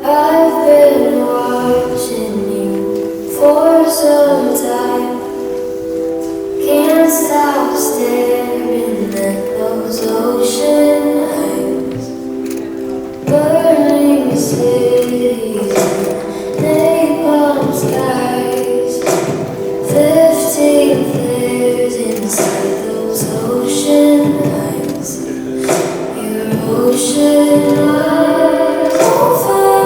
I've been watching you for some time. Can't stop staring at those ocean eyes. Burning cities, napalm skies. 15 flares inside those ocean eyes. Your ocean eyes on fire.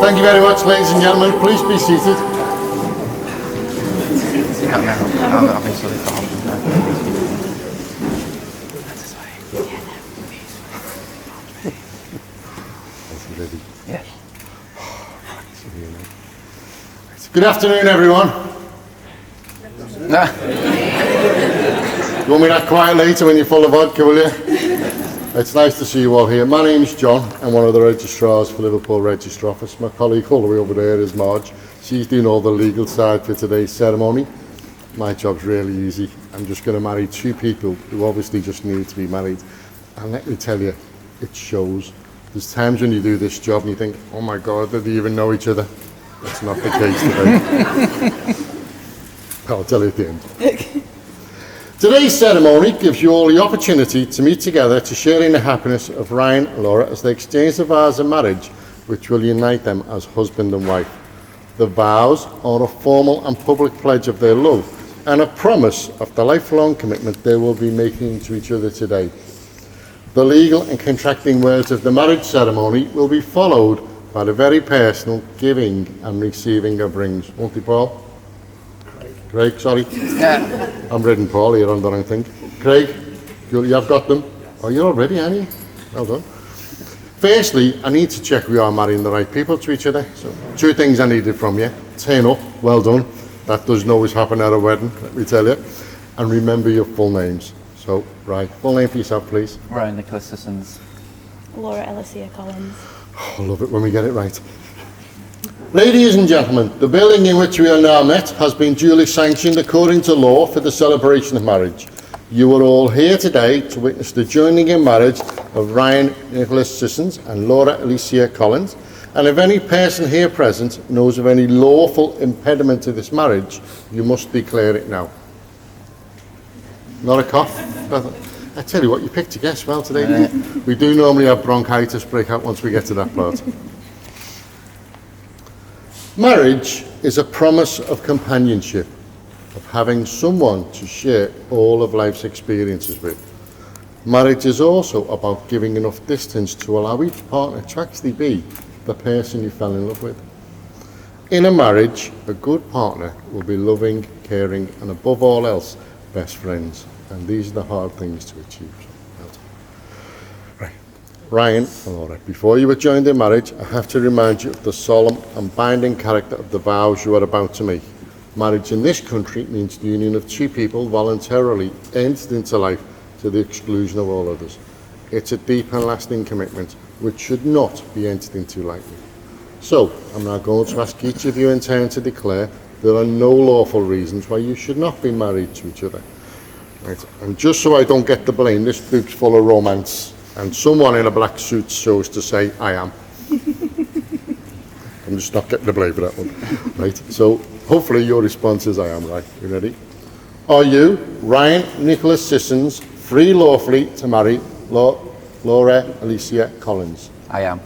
Thank you very much, ladies and gentlemen. Please be seated. Good afternoon, everyone. You want me that quiet later when you're full of vodka, will you? It's nice to see you all here. My name's John. I'm one of the registrars for Liverpool Register Office. My colleague all the way over there is Marge. She's doing all the legal side for today's ceremony. My job's really easy. I'm just going to marry two people who obviously just need to be married. And let me tell you, it shows. There's times when you do this job and you think, oh my God, do they even know each other? That's not the case today. I'll tell you at the end. Today's ceremony gives you all the opportunity to meet together to share in the happiness of Ryan and Laura as they exchange the vows of marriage which will unite them as husband and wife. The vows are a formal and public pledge of their love and a promise of the lifelong commitment they will be making to each other today. The legal and contracting words of the marriage ceremony will be followed by the very personal giving and receiving of rings. Won't it, Paul? Craig, sorry. I'm reading Paul here on the wrong thing. Craig, you have got them? Oh, you're all ready, aren't you? Well done. Firstly, I need to check we are marrying the right people to each other. So, two things I needed from you. Turn up, well done. That doesn't always happen at a wedding, let me tell you. And remember your full names. So, right, full name for yourself, please. Ryan Nicholas Sissons. Laura Alicia Collins. Oh, I love it when we get it right. Ladies and gentlemen, the building in which we are now met has been duly sanctioned according to law for the celebration of marriage. You are all here today to witness the joining in marriage of Ryan Nicholas Sissons and Laura Alicia Collins. And if any person here present knows of any lawful impediment to this marriage, you must declare it now. Not a cough? I tell you what, you picked a guess well today, didn't you? We do normally have bronchitis break out once we get to that part. Marriage is a promise of companionship, of having someone to share all of life's experiences with. Marriage is also about giving enough distance to allow each partner to actually be the person you fell in love with. In a marriage, a good partner will be loving, caring, and above all else, best friends. And these are the hard things to achieve. Right. Ryan and Laura, before you were joined in marriage, I have to remind you of the solemn and binding character of the vows you are about to make. Marriage in this country means the union of two people voluntarily entered into life to the exclusion of all others. It's a deep and lasting commitment which should not be entered into lightly. So, I'm now going to ask each of you in turn to declare there are no lawful reasons why you should not be married to each other. Right. And just so I don't get the blame, this book's full of romance, and someone in a black suit chose to say, I am. I'm just not getting the blame for that one. Right. So, hopefully your response is I am, right? You ready? Are you, Ryan Nicholas Sissons, free lawfully to marry Laura Alicia Collins? I am.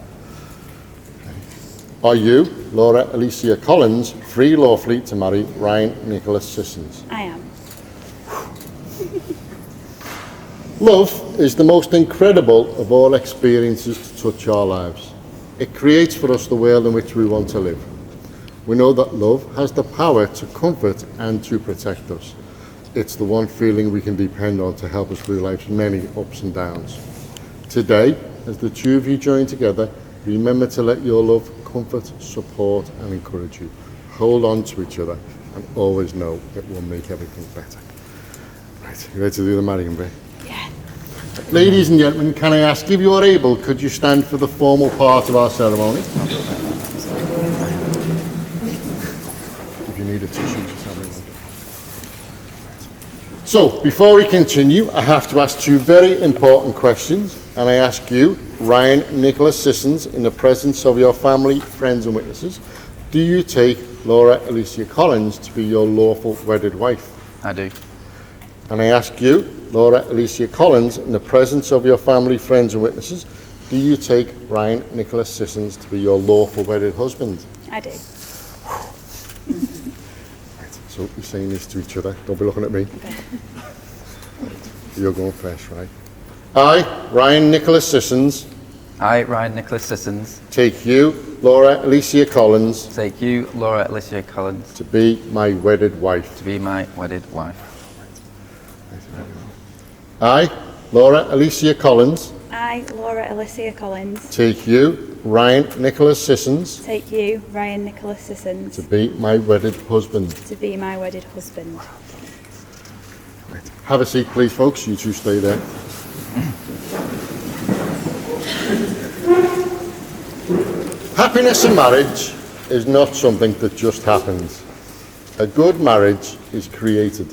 Are you, Laura Alicia Collins, free lawfully to marry Ryan Nicholas Sissons? I am. Love is the most incredible of all experiences to touch our lives. It creates for us the world in which we want to live. We know that love has the power to comfort and to protect us. It's the one feeling we can depend on to help us through life's many ups and downs. Today, as the two of you join together, remember to let your love comfort, support and encourage you. Hold on to each other and always know it will make everything better. Right, you ready to do the marrying bit? Yeah. Ladies and gentlemen, can I ask, if you are able, could you stand for the formal part of our ceremony? If you need a tissue, just have it. So, before we continue, I have to ask two very important questions, and I ask you, Ryan Nicholas Sissons, in the presence of your family, friends and witnesses, do you take Laura Alicia Collins to be your lawful wedded wife? I do. And I ask you, Laura Alicia Collins, in the presence of your family, friends and witnesses, do you take Ryan Nicholas Sissons to be your lawful wedded husband? I do. So you're saying this to each other, don't be looking at me. Okay. You're going first, right? I, Ryan Nicholas Sissons, I, Ryan Nicholas Sissons, take you, Laura Alicia Collins, take you, Laura Alicia Collins, to be my wedded wife. to be my wedded wife. I, Laura Alicia Collins, I, Laura Alicia Collins, take you, Ryan Nicholas Sissons, take you, Ryan Nicholas Sissons, to be my wedded husband. to be my wedded husband. Have a seat, please, folks. You two stay there. Happiness in marriage is not something that just happens. A good marriage is created.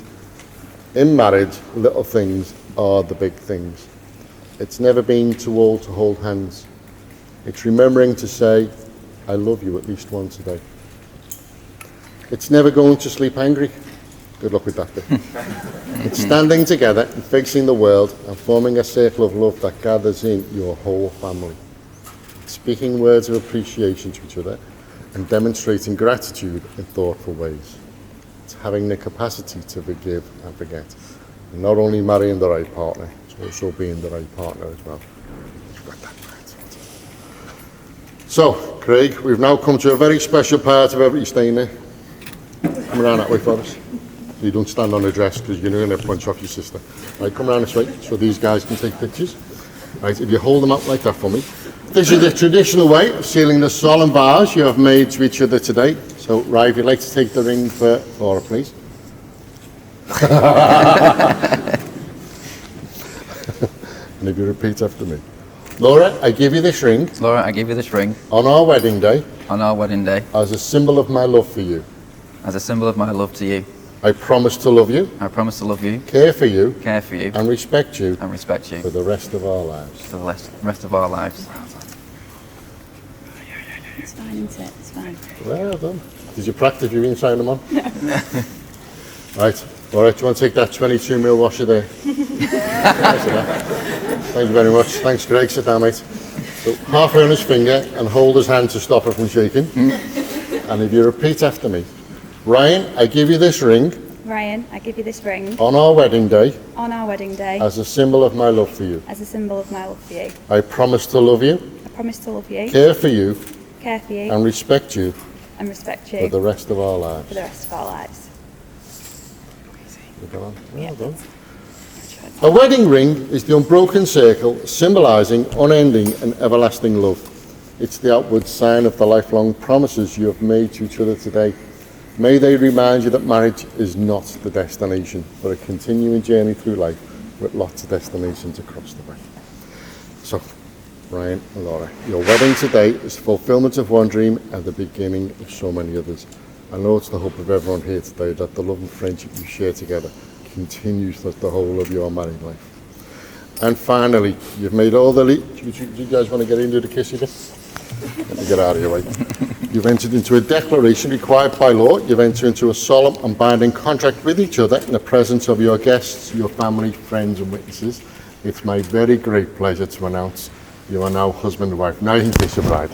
In marriage, little things are the big things. It's never been too old to hold hands. It's remembering to say, I love you at least once a day. It's never going to sleep angry. Good luck with that bit. It's standing together and facing the world and forming a circle of love that gathers in your whole family. It's speaking words of appreciation to each other and demonstrating gratitude in thoughtful ways. It's having the capacity to forgive and forget. And not only marrying the right partner, it's also being the right partner as well. You've got that right. So, Craig, we've now come to a very special part of every staying there. Come around that way for us. So you don't stand on a dress because you're going to punch off your sister. Right, come around this way so these guys can take pictures. Right, if you hold them up like that for me. This is the traditional way of sealing the solemn vows you have made to each other today. So, Rai, if you'd like to take the ring for Laura, please. And if you repeat after me. Laura, I give you this ring Laura, I give you this ring on our wedding day on our wedding day as a symbol of my love for you. as a symbol of my love to you. I promise to love you, I promise to love you, care for you, care for you, and respect you and respect you for the rest of our lives. for the rest of our lives. It's fine, isn't it? It's fine. Well done. Did you practice your ring sign them on? No. Right. All right, do you want to take that 22 mil washer there? Thank you very much. Thanks, Greg. Sit down, mate. So halfway on his finger and hold his hand to stop it from shaking. And if you repeat after me. Ryan, I give you this ring Ryan, I give you this ring on our wedding day on our wedding day as a symbol of my love for you. as a symbol of my love for you. I promise to love you, I promise to love you, care for you, care for you, and respect you and respect for you the rest of our lives. for the rest of our lives. Well done. A wedding ring is the unbroken circle symbolising unending and everlasting love. It's the outward sign of the lifelong promises you have made to each other today. May they remind you that marriage is not the destination, but a continuing journey through life with lots of destinations across the way. So, Ryan and Laura, your wedding today is the fulfillment of one dream and the beginning of so many others. I know it's the hope of everyone here today that the love and friendship you share together continues through the whole of your married life. And finally, you've made all the leap. Do you guys want to get into the kissy bit? Let me get out of your way. You've entered into a declaration required by law. You've entered into a solemn and binding contract with each other in the presence of your guests, your family, friends and witnesses. It's my very great pleasure to announce you are now husband and wife. Now you can kiss your bride.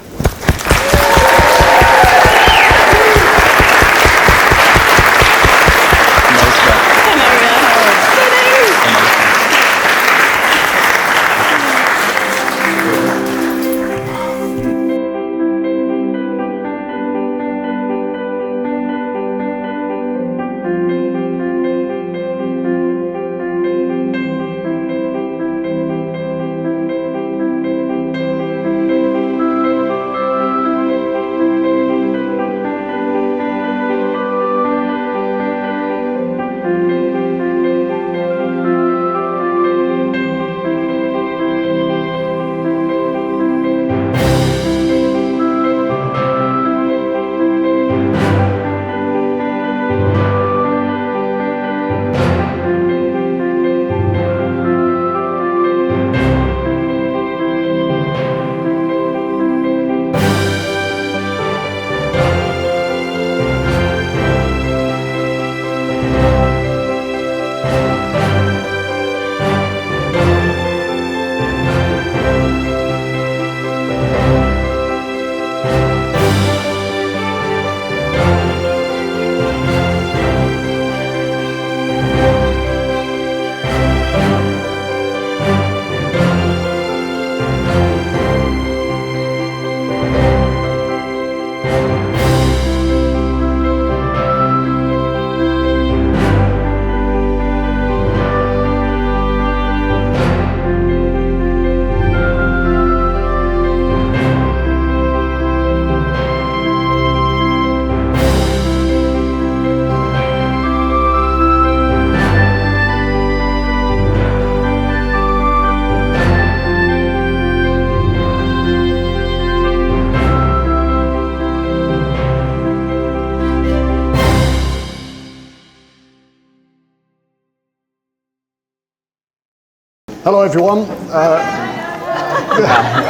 Hello everyone.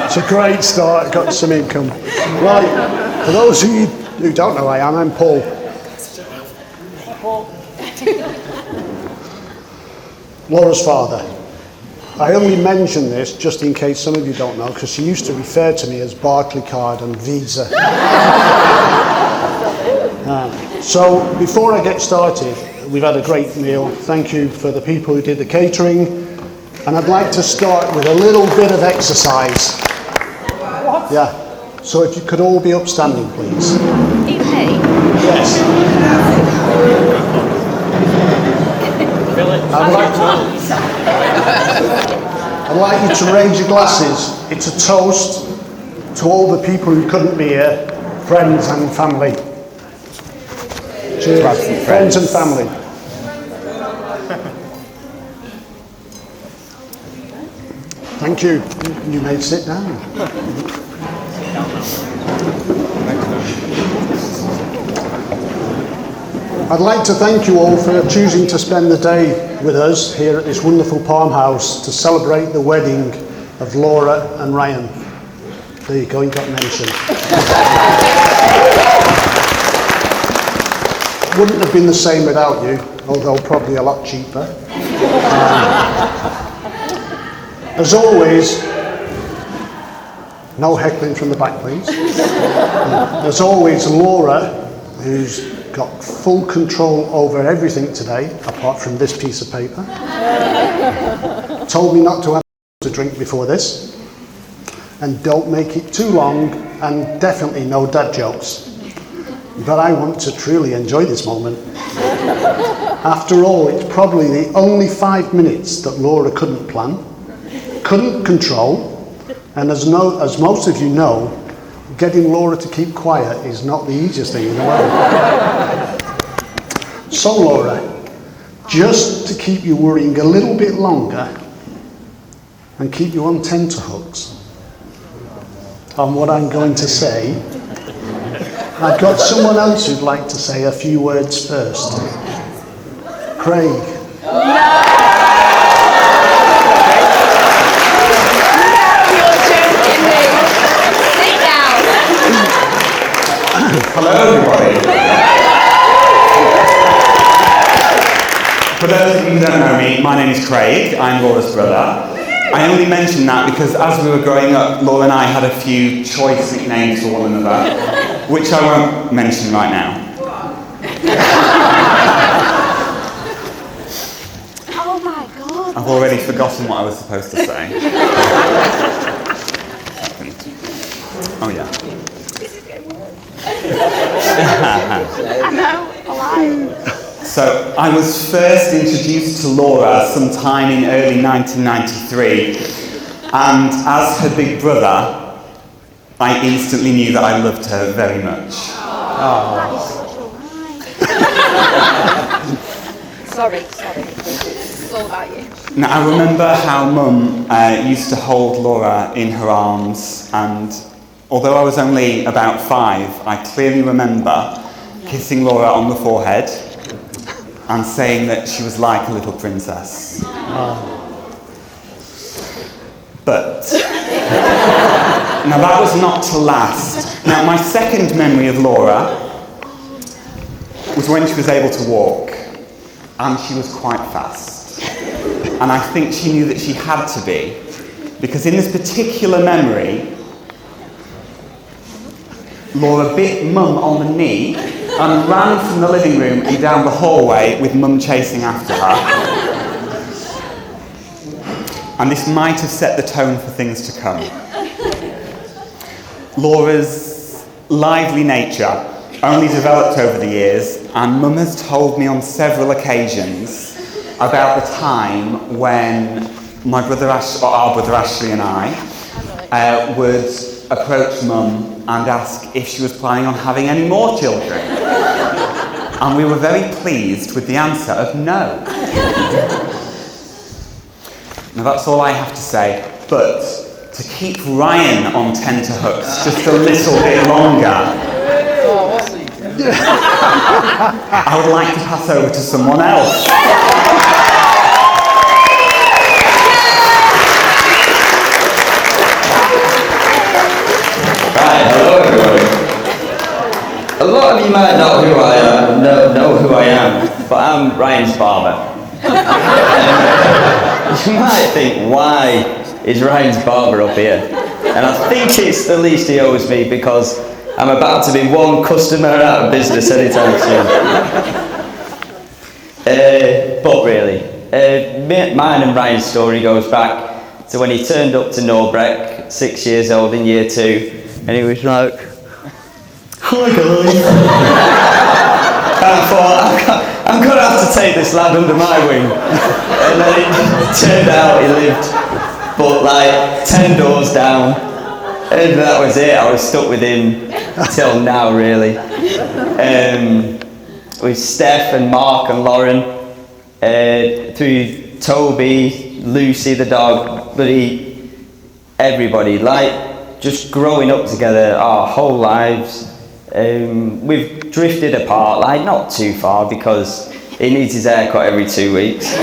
It's a great start, got some income. Right, for those of you who don't know who I am, I'm Paul. Laura's father. I only mention this just in case some of you don't know, because she used to refer to me as Barclaycard and Visa. So before I get started, we've had a great meal. Thank you for the people who did the catering. And I'd like to start with a little bit of exercise. What? Yeah. So if you could all be upstanding, please. Eat me? Yes. I'd like you to raise your glasses. It's a toast to all the people who couldn't be here, friends and family. Cheers. Friends and family. Thank you. You may sit down. I'd like to thank you all for choosing to spend the day with us here at this wonderful farmhouse to celebrate the wedding of Laura and Ryan. There you go, you got mentioned. Wouldn't have been the same without you, although probably a lot cheaper. As always, no heckling from the back, please. As always, Laura, who's got full control over everything today, apart from this piece of paper, told me not to have a drink before this, and don't make it too long, and definitely no dad jokes. But I want to truly enjoy this moment. After all, it's probably the only 5 minutes that Laura couldn't plan, couldn't control, and as most of you know, getting Laura to keep quiet is not the easiest thing in the world. So Laura, just to keep you worrying a little bit longer and keep you on tenterhooks on what I'm going to say, I've got someone else who'd like to say a few words first. Craig. Hello everybody. For those of you who don't know me, my name is Craig, I'm Laura's brother. I only mention that because as we were growing up, Laura and I had a few choice nicknames for one another, which I won't mention right now. Oh my God. I've already forgotten what I was supposed to say. Oh yeah. So I was first introduced to Laura sometime in early 1993, and as her big brother, I instantly knew that I loved her very much. Sorry. It's all about you. Now I remember how Mum used to hold Laura in her arms, and although I was only about 5, I clearly remember kissing Laura on the forehead and saying that she was like a little princess. But now that was not to last. Now my second memory of Laura was when she was able to walk, and she was quite fast. And I think she knew that she had to be, because in this particular memory, Laura bit Mum on the knee and ran from the living room and down the hallway with Mum chasing after her. And this might have set the tone for things to come. Laura's lively nature only developed over the years, and Mum has told me on several occasions about the time when our brother Ashley and I would approach Mum and ask if she was planning on having any more children. And we were very pleased with the answer of no. Now that's all I have to say, but to keep Ryan on tenterhooks just a little bit longer, I would like to pass over to someone else. Right, hello everybody. A lot of you might know who I am, but I'm Ryan's barber. You might think, why is Ryan's barber up here? And I think it's the least he owes me, because I'm about to be one customer out of business anytime soon. But really, mine and Ryan's story goes back to when he turned up to Norbreck, 6 years old in year 2, and he was like, "Hi guys." And I thought, I'm going to have to take this lad under my wing. And then it turned out he lived but like 10 doors down, and that was it. I was stuck with him till now, really. With Steph and Mark and Lauren, through Toby, Lucy the dog, bloody everybody, like just growing up together our whole lives. We've drifted apart, like not too far, because he needs his haircut every 2 weeks.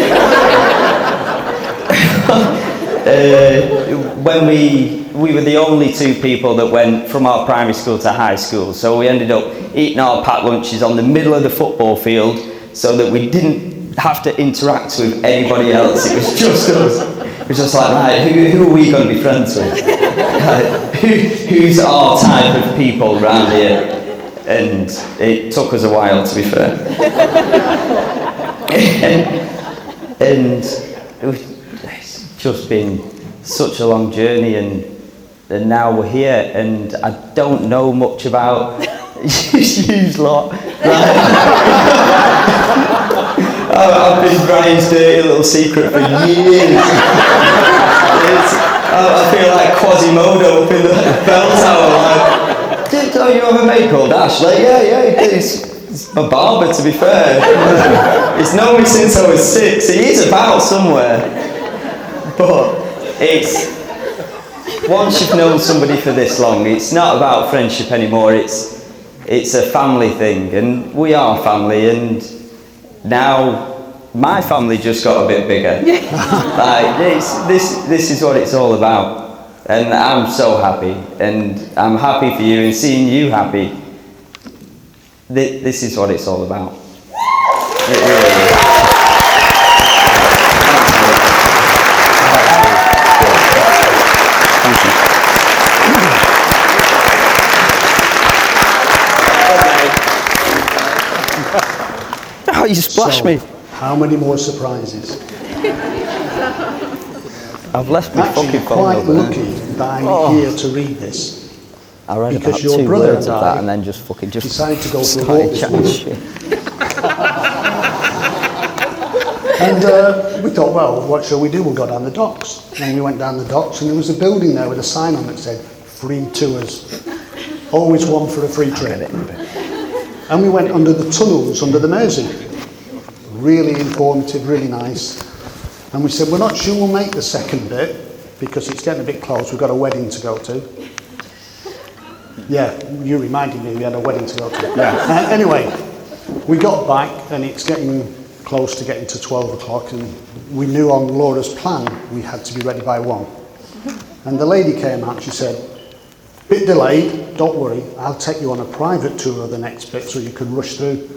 When we were the only 2 people that went from our primary school to high school, so we ended up eating our packed lunches on the middle of the football field so that we didn't have to interact with anybody else. It was just us. It was just like, right, who are we going to be friends with? Who's our type of people around here? And it took us a while, to be fair. And it's just been such a long journey, and now we're here, and I don't know much about you lot. I've been Brian's dirty little secret for years. I feel like Quasimodo up in the bell tower. Didn't know you have a mate called Ash. Like, yeah, it's my barber, to be fair. He's known me since I was 6. He is about somewhere. But it's, once you've known somebody for this long, it's not about friendship anymore. It's a family thing, and we are family. And now my family just got a bit bigger. Like this is what it's all about. And I'm so happy, and I'm happy for you, and seeing you happy. This is what it's all about. It really is. Oh, you splashed me. How many more surprises? I've left my Actually, fucking you're phone quite over there. lucky that I'm here to read this. I read Because about your 2 brother words and of I that and then just decided to go for a started walk this chatting morning. shit. And we thought, well, what shall we do? We'll go down the docks. And we went down the docks, and there was a building there with a sign on that said, free tours. Always one for a free trip. And we went under the tunnels, under the Mersey. Really informative, really nice. And we said, we're not sure we'll make the second bit, because it's getting a bit close. We've got a wedding to go to. Yeah, you reminded me we had a wedding to go to. Yeah. Anyway, we got back, and it's getting close to getting to 12 o'clock, and we knew on Laura's plan we had to be ready by 1. And the lady came out, she said, bit delayed, don't worry, I'll take you on a private tour of the next bit so you can rush through.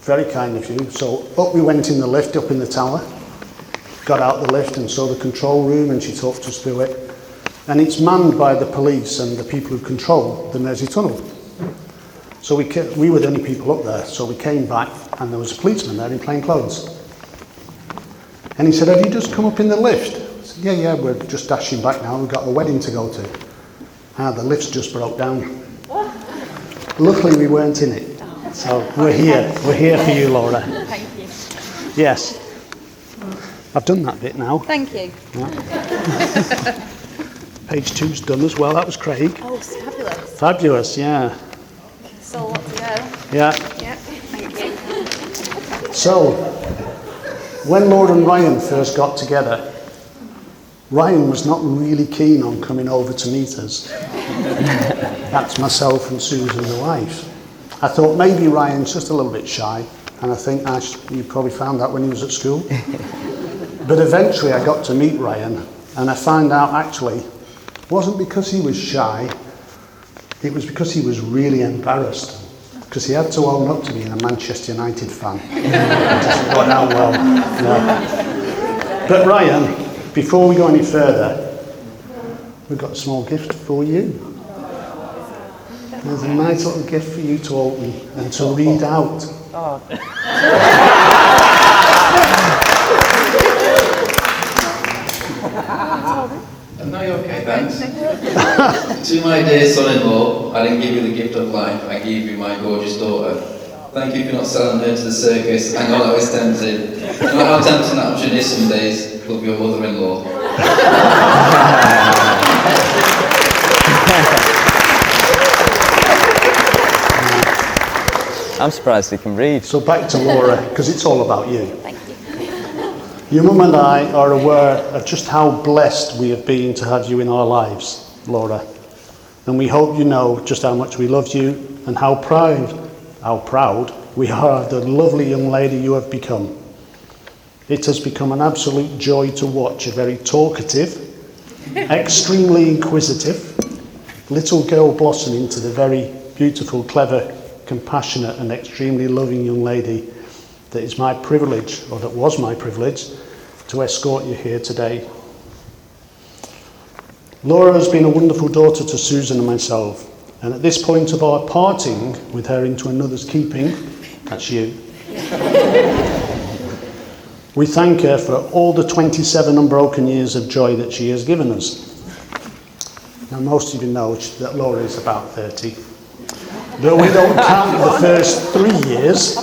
Very kind of you. So up we went in the lift, up in the tower, got out the lift and saw the control room, and she talked us through it. And it's manned by the police and the people who control the Mersey Tunnel. So we were the only people up there, so we came back, and there was a policeman there in plain clothes. And he said, have you just come up in the lift? I said, yeah, we're just dashing back now, we've got a wedding to go to. The lift's just broke down. Luckily we weren't in it, so we're here for you, Laura. Thank you. Yes. I've done that bit now. Thank you. Yeah. Page 2's done as well, that was Craig. Oh, it's fabulous. Fabulous, yeah. Still a lot to go. Yeah. Yeah, thank you. So, when Laura and Ryan first got together, Ryan was not really keen on coming over to meet us. That's myself and Susan, the wife. I thought maybe Ryan's just a little bit shy, and I think Ash, you probably found that when he was at school. But eventually I got to meet Ryan, and I found out actually, it wasn't because he was shy, it was because he was really embarrassed. Because he had to own up to being a Manchester United fan. It doesn't go down well. No. But Ryan, before we go any further, we've got a small gift for you. There's a nice little gift for you to open and to read out. No, you're okay, thanks. To my dear son-in-law, I didn't give you the gift of life, I gave you my gorgeous daughter. Thank you for not selling her to the circus. I know that was tempting. You know how tempting that option is some days. Love your mother-in-law. I'm surprised he can read. So back to Laura, because it's all about you. Thank you. Your mum and I are aware of just how blessed we have been to have you in our lives, Laura. And we hope you know just how much we love you and how proud we are of the lovely young lady you have become. It has become an absolute joy to watch a very talkative, extremely inquisitive little girl blossom into the very beautiful, clever, compassionate and extremely loving young lady that is my privilege, or that was my privilege, to escort you here today. Laura has been a wonderful daughter to Susan and myself, and at this point of our parting with her into another's keeping, that's you, we thank her for all the 27 unbroken years of joy that she has given us. Now most of you know that Laura is about 30, but we don't count the first 3 years.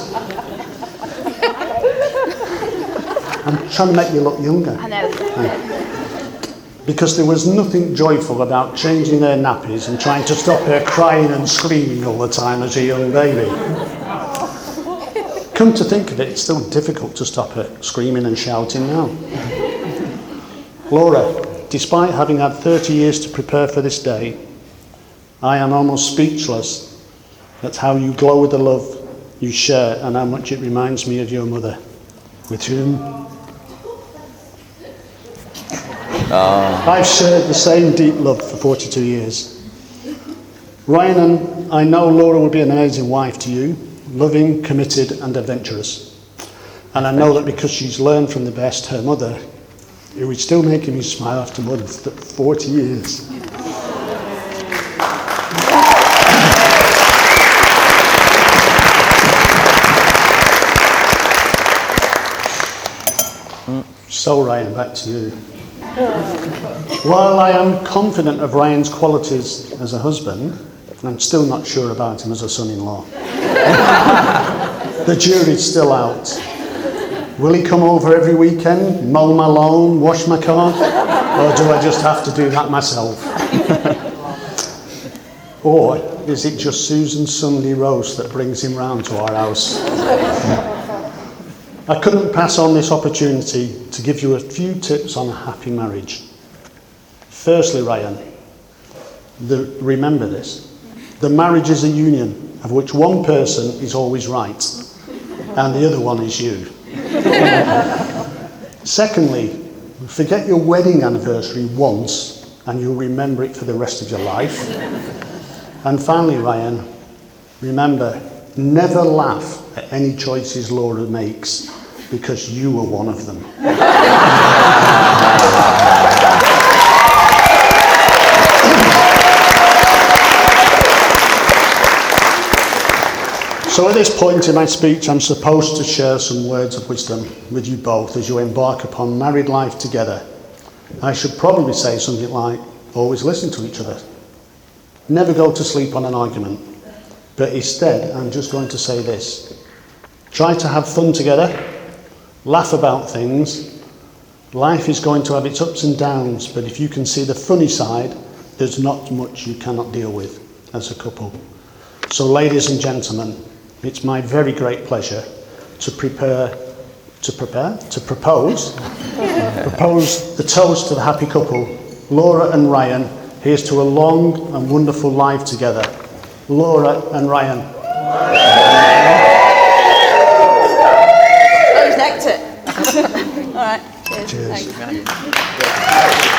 I'm trying to make you look younger. I know. because there was nothing joyful about changing their nappies and trying to stop her crying and screaming all the time as a young baby. Come to think of it, it's still difficult to stop her screaming and shouting now. Laura, despite having had 30 years to prepare for this day, I am almost speechless at how you glow with the love you share and how much it reminds me of your mother, with whom I've shared the same deep love for 42 years. Ryan, and I know Laura will be an amazing wife to you, loving, committed and adventurous. And I know that because she's learned from the best, her mother, who is still making me smile after more than 40 years. So Ryan, back to you. While I am confident of Ryan's qualities as a husband, I'm still not sure about him as a son-in-law. The jury's still out. Will he come over every weekend, mow my lawn, wash my car? Or do I just have to do that myself? Or is it just Susan's Sunday roast that brings him round to our house? I couldn't pass on this opportunity to give you a few tips on a happy marriage. Firstly, Ryan, remember this. The marriage is a union of which one person is always right and the other one is you. Secondly, forget your wedding anniversary once and you'll remember it for the rest of your life. And finally, Ryan, remember, never laugh at any choices Laura makes because you were one of them. So at this point in my speech, I'm supposed to share some words of wisdom with you both as you embark upon married life together. I should probably say something like, always listen to each other. Never go to sleep on an argument. But instead, I'm just going to say this. Try to have fun together. Laugh about things. Life is going to have its ups and downs, but if you can see the funny side, there's not much you cannot deal with as a couple. So ladies and gentlemen, it's my very great pleasure to propose the toast to the happy couple, Laura and Ryan. Here's to a long and wonderful life together. Laura and Ryan. Who's next? All right. Cheers. Cheers. Thanks.